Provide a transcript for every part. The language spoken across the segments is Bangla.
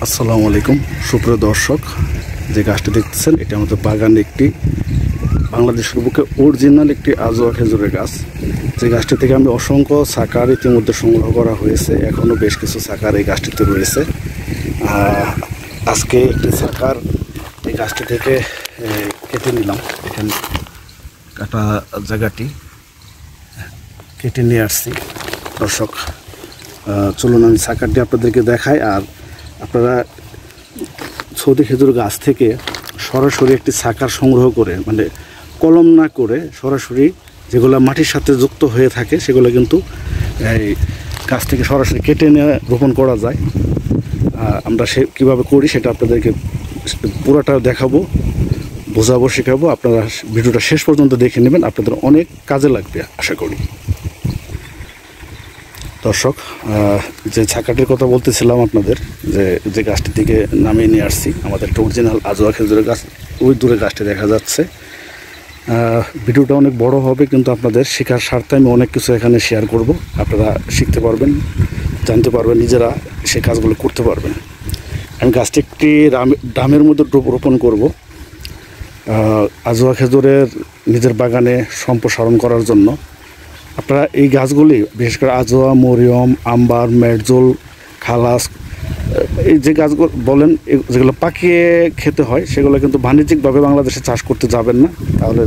আসসালামু আলাইকুম সুপ্রিয় দর্শক, যে গাছটি দেখতেছেন এটা আমাদের বাগানে একটি বাংলাদেশের বুকে অরিজিনাল একটি আজোয়া খেজুরের গাছ। যে গাছটি থেকে আমি অসংখ্য সাকার ইতিমধ্যে সংগ্রহ করা হয়েছে, এখনও বেশ কিছু সাকার এই গাছটিতে রয়েছে। আজকে একটি সাকার এই গাছটি থেকে কেটে নিলাম। এখানে কাটা জায়গাটি কেটে নিয়ে আসছি। দর্শক চলুন আমি সাকারটি আপনাদেরকে দেখাই। আর আপনারা সৌদি খেজুর গাছ থেকে সরাসরি একটি সাকার সংগ্রহ করে, মানে কলম না করে সরাসরি যেগুলো মাটির সাথে যুক্ত হয়ে থাকে সেগুলো কিন্তু এই গাছ থেকে সরাসরি কেটে নিয়ে রোপণ করা যায়। আমরা কীভাবে করি সেটা আপনাদেরকে পুরোটা দেখাবো, বোঝাবো, শেখাবো। আপনারা ভিডিওটা শেষ পর্যন্ত দেখে নেবেন, আপনাদের অনেক কাজে লাগবে আশা করি। দর্শক, যে ছাকাটির কথা বলতেছিলাম আপনাদের, যে গাছটির দিকে নামিয়ে নিয়ে আসছি, আমাদের একটা অরিজিনাল আজোয়া খেজুরের গাছ। ওই দূরে গাছটি দেখা যাচ্ছে। ভিডিওটা অনেক বড় হবে, কিন্তু আপনাদের শেখার স্বার্থে আমি অনেক কিছু এখানে শেয়ার করব। আপনারা শিখতে পারবেন, জানতে পারবেন, নিজেরা সেই কাজগুলো করতে পারবেন। আমি গাছটি একটি ড্রামের মধ্যে রোপণ করব আজোয়া খেজুরের নিজের বাগানে সম্প্রসারণ করার জন্য। আপনারা এই গাছগুলি বিশেষ করে আজোয়া, মরিয়ম, আম্বার, মেরজুল, খালাস, এই যে গাছগুলো বলেন যেগুলো পাকিয়ে খেতে হয়, সেগুলো কিন্তু বাণিজ্যিকভাবে বাংলাদেশে চাষ করতে যাবেন না, তাহলে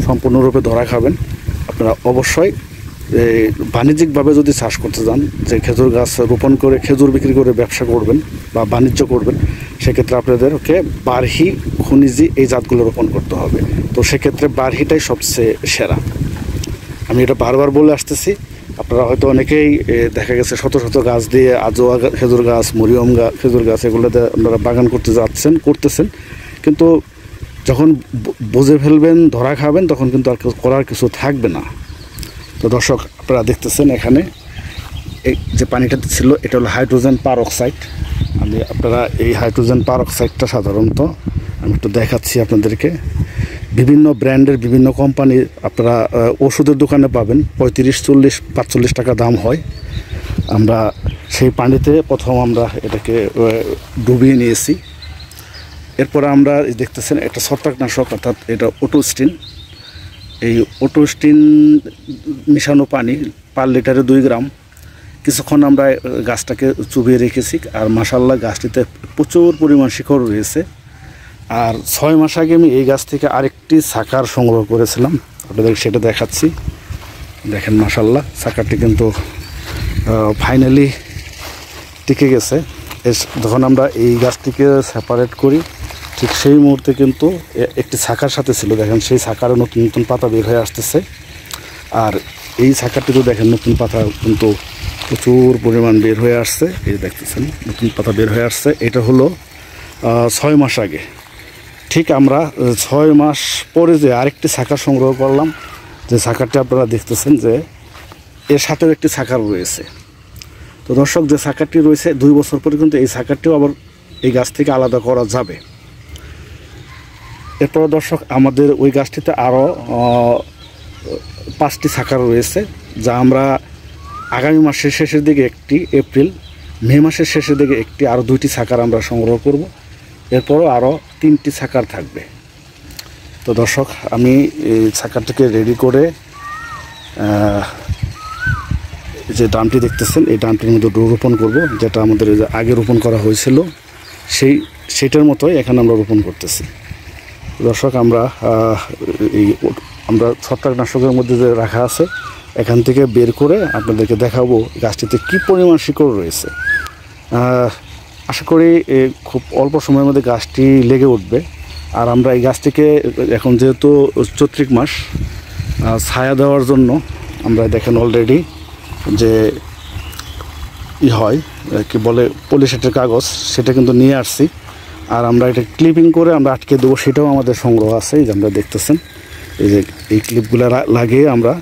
সম্পূর্ণরূপে ধরা খাবেন। আপনারা অবশ্যই বাণিজ্যিকভাবে যদি চাষ করতে যান, যে খেজুর গাছ রোপণ করে খেজুর বিক্রি করে ব্যবসা করবেন বা বাণিজ্য করবেন, সেক্ষেত্রে আপনাদেরকে বারহি, খনিজি এই জাতগুলো রোপণ করতে হবে। তো সেক্ষেত্রে বারহিটাই সবচেয়ে সেরা। আমি এটা বারবার বলে আসতেছি। আপনারা হয়তো অনেকেই দেখা গেছে শত শত গাছ দিয়ে আজোয়া খেজুর গাছ, মরিয়ম খেজুর গাছ এগুলোতে আপনারা বাগান করতেছেন, কিন্তু যখন বুঝে ফেলবেন, ধরা খাবেন, তখন কিন্তু আর করার কিছু থাকবে না। তো দর্শক, আপনারা দেখতেছেন এখানে এই যে পানিটা ছিল, এটা হলো হাইড্রোজেন পারঅক্সাইড। আপনারা এই হাইড্রোজেন পারঅক্সাইডটা সাধারণত আমি একটু দেখাচ্ছি আপনাদেরকে। বিভিন্ন ব্র্যান্ডের, বিভিন্ন কোম্পানির আপনারা ওষুধের দোকানে পাবেন, 35, 40, 45 টাকা দাম হয়। আমরা সেই পানিতে প্রথম আমরা এটাকে ডুবিয়ে নিয়েছি। এরপরে আমরা দেখতেছেন একটা ছত্রাকনাশক, অর্থাৎ এটা ওটোস্টিন। এই ওটোস্টিন মিশানো পানি পার লিটারে 2 গ্রাম। কিছুক্ষণ আমরা গাছটাকে চুবিয়ে রেখেছি। আর মাশাআল্লাহ গাছটিতে প্রচুর পরিমাণ শিকড় রয়েছে। আর 6 মাস আগে আমি এই গাছ থেকে আরেকটি সাকার সংগ্রহ করেছিলাম, আপনাদের সেটা দেখাচ্ছি। দেখেন মাশাআল্লাহ সাকারটি কিন্তু ফাইনালি টিকে গেছে। যখন আমরা এই গাছটিকে সেপারেট করি, ঠিক সেই মুহূর্তে কিন্তু একটি সাকার সাথে ছিল। দেখেন সেই সাকারে নতুন নতুন পাতা বের হয়ে আসতেছে। আর এই সাকারটিতেও দেখেন নতুন পাতা কিন্তু প্রচুর পরিমাণ বের হয়ে আসছে। এই দেখতেছেন নতুন পাতা বের হয়ে আসছে। এটা হলো 6 মাস আগে। ঠিক আমরা 6 মাস পরে যে আরেকটি সাকার সংগ্রহ করলাম, যে সাকারটি আপনারা দেখতেছেন যে এর সাথেও একটি সাকার রয়েছে। তো দর্শক, যে সাকারটি রয়েছে 2 বছর পরে কিন্তু এই সাকারটিও আবার এই গাছ থেকে আলাদা করা যাবে। এরপর দর্শক, আমাদের ওই গাছটিতে আরও 5টি সাকার রয়েছে, যা আমরা আগামী মাসের শেষের দিকে একটি, এপ্রিল মে মাসের শেষের দিকে একটি, আরও 2টি সাকার আমরা সংগ্রহ করব। এরপরও আরও 3টি সাকার থাকবে। তো দর্শক, আমি এই সাকারটিকে রেডি করে যে ড্রামটি দেখতেছেন, এই ড্রামটির মধ্যে রোপণ করব, যেটা আমাদের আগে রোপণ করা হয়েছিল সেইটার মতোই এখানে আমরা রোপণ করতেছি। দর্শক, আমরা ছত্রাকনাশকের মধ্যে যে রাখা আছে, এখান থেকে বের করে আপনাদেরকে দেখাবো গাছটিতে কী পরিমাণ শিকড় রয়েছে। আশা করি খুব অল্প সময়ের মধ্যে গাছটি লেগে উঠবে। আর আমরা এই গাছটিকে এখন যেহেতু চৈত্রিক মাস, ছায়া দেওয়ার জন্য আমরা দেখেন অলরেডি যে হয় কি বলে পলিশেটের কাগজ, সেটা কিন্তু নিয়ে আসছি। আর আমরা এটা ক্লিপিং করে আমরা আটকে দেবো, সেটাও আমাদের সংগ্রহ আছে। এই যে আমরা দেখতেছেন, এই যে এই ক্লিপগুলো লাগিয়ে আমরা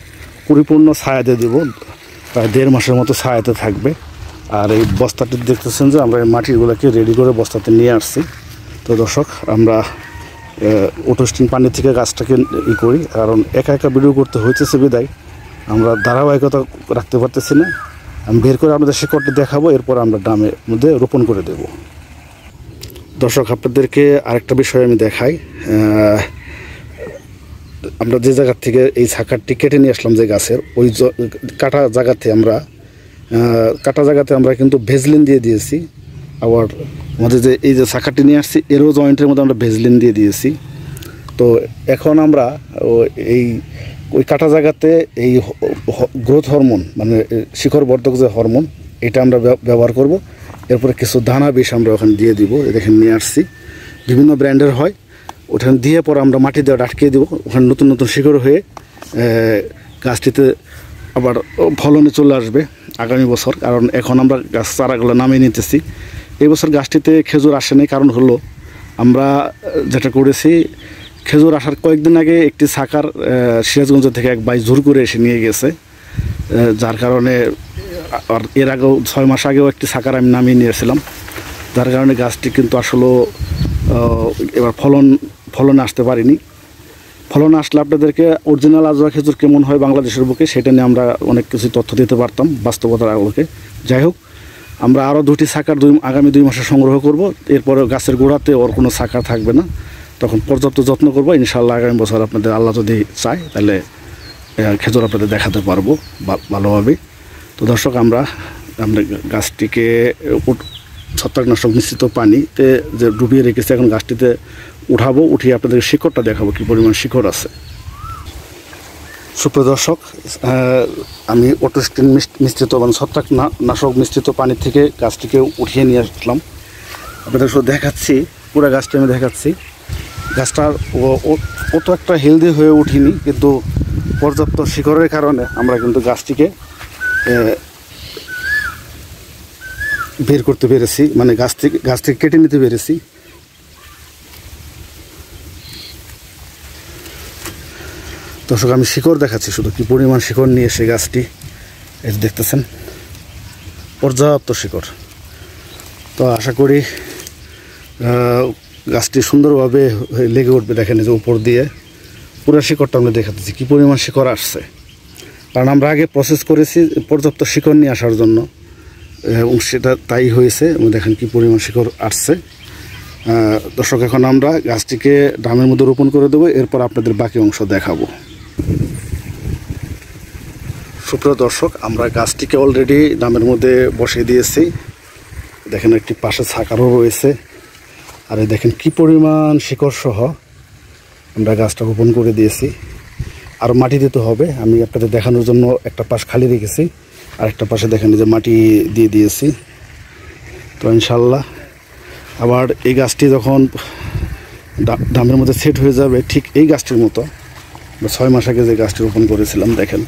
পরিপূর্ণ ছায়া দিয়ে দেবো। প্রায় 1.5 মাসের মতো ছায়াতে থাকবে। আর এই বস্তাটি দেখতেছেন যে আমরা এই মাটিগুলোকে রেডি করে বস্তাতে নিয়ে আসছি। তো দর্শক, আমরা ওটোস্টিন পানি থেকে গাছটাকে করি, কারণ একা একা ভিডিও করতে হইতেছে বিদায় আমরা ধারাবাহিকতা রাখতে পারতেছি না। আমি বের করে আপনাদের শিকড়টি দেখাবো, এরপর আমরা ড্রামের মধ্যে রোপণ করে দেব। দর্শক আপনাদেরকে আরেকটা বিষয় আমি দেখাই। আমরা যে জায়গার থেকে এই ছাকারটি কেটে নিয়ে আসলাম, যে গাছের ওই কাটা জায়গাতে আমরা কিন্তু ভেজলিন দিয়ে দিয়েছি। আবার আমাদের যে এই যে ছাকারটি নিয়ে আসছি এরও জয়েন্টের মধ্যে আমরা ভেজলিন দিয়ে দিয়েছি। তো এখন আমরা ওই কাটা জায়গাতে এই গ্রোথ হরমোন, মানে শিকড় বর্ধক যে হরমোন, এটা আমরা ব্যবহার করব। এরপরে কিছু দানা বিষ আমরা ওখানে দিয়ে দিব। দেখেন নিয়ে আসছি, বিভিন্ন ব্র্যান্ডের হয়। ওখানে দিয়ে পরে আমরা মাটি দিয়ে আটকিয়ে দেবো। ওখানে নতুন নতুন শিকড় হয়ে গাছটিতে আবার ফলনে চলে আসবে আগামী বছর। কারণ এখন আমরা গাছ চারাগুলো নামিয়ে নিতেছি। এই বছর গাছটিতে খেজুর আসেনি, কারণ হলো আমরা যেটা করেছি, খেজুর আসার কয়েকদিন আগে একটি ছাকার সিরাজগঞ্জ থেকে এক ভাই জোর করে এসে নিয়ে গেছে, যার কারণে আর এর আগেও 6 মাস আগেও একটি ছাকার আমি নামিয়ে নিয়েছিলাম, যার কারণে গাছটি কিন্তু আসলে এবার ফলনে আসতে পারিনি। ফলনে আসলে আপনাদেরকে অরিজিনাল আজোয়া খেজুর কেমন হয় বাংলাদেশের বুকে, সেটা নিয়ে আমরা অনেক কিছু তথ্য দিতে পারতাম বাস্তবতার আলোকে। যাই হোক, আমরা আরও 2টি ছাকার আগামী 2 মাসে সংগ্রহ করব। এরপরে গাছের গোড়াতে ওর কোনো ছাকা থাকবে না, তখন পর্যাপ্ত যত্ন করব। ইনশাআল্লাহ আগামী বছর আপনাদের আল্লাহ যদি চায় তাহলে খেজুর আপনাদের দেখাতে পারবো ভালোভাবে। তো দর্শক, আমরা গাছটিকে ছত্রাকনাশক মিশ্রিত পানিতে যে ডুবিয়ে রেখেছি, এখন গাছটিতে উঠাবো, উঠিয়ে আপনাদের শিকড়টা দেখাবো কী পরিমাণ শিকড় আছে। সুপ্রিয় দর্শক, আমি অটোস্টিন মিশ্রিত মানে ছত্রাকনাশক মিশ্রিত পানি থেকে গাছটিকে উঠিয়ে নিয়ে আসলাম। আপনাদের শুধু দেখাচ্ছি, পুরো গাছটি আমি দেখাচ্ছি। গাছটার অত একটা হেলদি হয়ে উঠিনি, কিন্তু পর্যাপ্ত শিকড়ের কারণে আমরা কিন্তু গাছটিকে বের করতে পেরেছি, মানে গাছ থেকে কেটে নিতে পেরেছি। দর্শক, আমি শিকড় দেখাচ্ছি শুধু, কি পরিমাণ শিকড় নিয়ে এসে গাছটি, এই দেখতেছেন, পর্যাপ্ত শিকড়। তো আশা করি গাছটি সুন্দরভাবে লেগে উঠবে। দেখেন যে উপর দিয়ে পুরো শিকড়টা আমরা দেখাতেছি কী পরিমাণ শিকড় আসছে, কারণ আমরা আগে প্রসেস করেছি পর্যাপ্ত শিকড় নিয়ে আসার জন্য, এবং সেটা তাই হয়েছে। দেখেন কী পরিমাণ শিকড় আসছে। দর্শক, এখন আমরা গাছটিকে ড্রামের মধ্যে রোপণ করে দেবো, এরপর আপনাদের বাকি অংশ দেখাবো। সুপ্রিয় দর্শক, আমরা গাছটিকে অলরেডি ড্রামের মধ্যে বসিয়ে দিয়েছি। দেখেন একটি পাশে ছাকারও রয়েছে, আর দেখেন কি পরিমাণ শিকড় সহ আমরা গাছটা রোপণ করে দিয়েছি। আর মাটি দিতে হবে, আমি আপনাদের দেখানোর জন্য একটা পাশ খালি রেখেছি, আর একটা পাশে দেখেন যে মাটি দিয়ে দিয়েছি। তো ইনশাল্লাহ আবার এই গাছটি যখন ড্রামের মধ্যে সেট হয়ে যাবে, ঠিক এই গাছটির মতো 6 মাস আগে যে গাছটি রোপণ করেছিলাম, দেখেন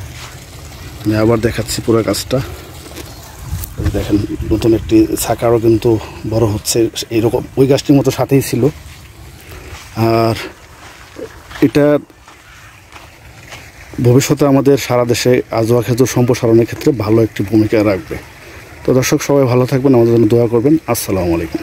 আমি আবার দেখাচ্ছি পুরো গাছটা। দেখেন নতুন একটি ছাকারও কিন্তু বড় হচ্ছে, এইরকম ওই গাছটির মতো সাথেই ছিল। আর এটা ভবিষ্যতে আমাদের সারা দেশে আজোয়া খেজুর সম্প্রসারণের ক্ষেত্রে ভালো একটি ভূমিকা রাখবে। তো দর্শক, সবাই ভালো থাকবেন, আমাদের জন্য দোয়া করবেন। আসসালামু আলাইকুম।